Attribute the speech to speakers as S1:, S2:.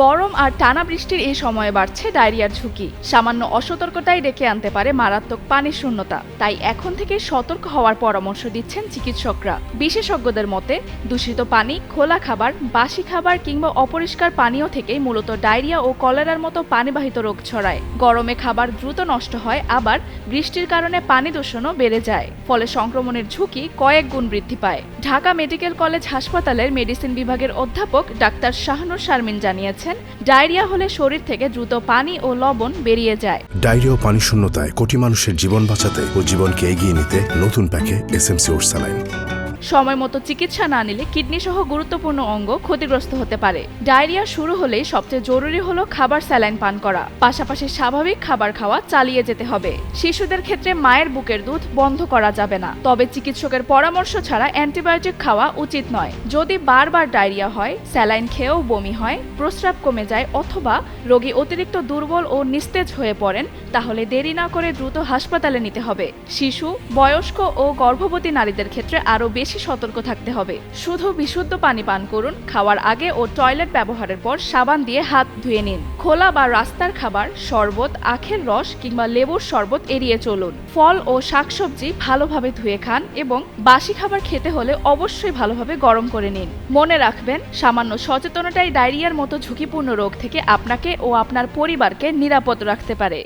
S1: গরম আর টানা বৃষ্টির এই সময়ে বাড়ছে ডায়রিয়ার ঝুঁকি। সামান্য অসতর্কতাই ডেকে আনতে পারে মারাত্মক পানির শূন্যতা। তাই এখন থেকে সতর্ক হওয়ার পরামর্শ দিচ্ছেন চিকিৎসকরা। বিশেষজ্ঞদের মতে দূষিত পানি, খোলা খাবার, বাসি খাবার কিংবা অপরিষ্কার পানীয় থেকেই মূলত ডায়রিয়া ও কলেরার মতো পানিবাহিত রোগ ছড়ায়। গরমে খাবার দ্রুত নষ্ট হয়, আবার বৃষ্টির কারণে পানি দূষণও বেড়ে যায়। ফলে সংক্রমণের ঝুঁকি কয়েক গুণ বৃদ্ধি পায়। ঢাকা মেডিকেল কলেজ হাসপাতালের মেডিসিন বিভাগের অধ্যাপক ডাক্তার শাহনুর শারমিন জানিয়েছেন, ডায়রিয়া হলে শরীর থেকে দ্রুত পানি ও লবণ বেরিয়ে যায়।
S2: ডায়রিয়া ও পানি শূন্যতায় কোটি মানুষের জীবন বাঁচাতে ও জীবনকে এগিয়ে নিতে নতুন প্যাকে এসএমসি ওরসালাইন।
S1: সময় মতো চিকিৎসা না নিলে কিডনি সহ গুরুত্বপূর্ণ অঙ্গ ক্ষতিগ্রস্ত হতে পারে। ডায়রিয়া শুরু হলেই সবচেয়ে জরুরি হলো খাবার স্যালাইন পান করা, পাশাপাশি স্বাভাবিক খাবার খাওয়া চালিয়ে যেতে হবে। শিশুদের ক্ষেত্রে মায়ের বুকের দুধ বন্ধ করা যাবে না, তবে চিকিৎসকের পরামর্শ ছাড়া অ্যান্টিবায়োটিক খাওয়া উচিত নয়। যদি বারবার ডায়রিয়া হয়, স্যালাইন খেয়েও বমি হয়, প্রস্রাব কমে যায় অথবা রোগী অতিরিক্ত দুর্বল ও নিস্তেজ হয়ে পড়েন, তাহলে দেরি না করে দ্রুত হাসপাতালে নিতে হবে। শিশু, বয়স্ক ও গর্ভবতী নারীদের ক্ষেত্রে আরও বেশি সতর্ক থাকতে হবে। শুধু বিশুদ্ধ পানি পান করুন। খাওয়ার আগে ও টয়লেট ব্যবহারের পর সাবান দিয়ে হাত ধুয়ে নিন। খোলা বা রাস্তার খাবার, শরবত, আখের রস কিংবা লেবুর শরবত এড়িয়ে চলুন। ফল ও শাকসবজি ভালোভাবে ধুয়ে খান এবং বাসি খাবার খেতে হলে অবশ্যই ভালোভাবে গরম করে নিন। মনে রাখবেন, সামান্য সচেতনতাই ডায়রিয়ার মতো ঝুঁকিপূর্ণ রোগ থেকে আপনাকে ও আপনার পরিবারকে নিরাপদ রাখতে পারে।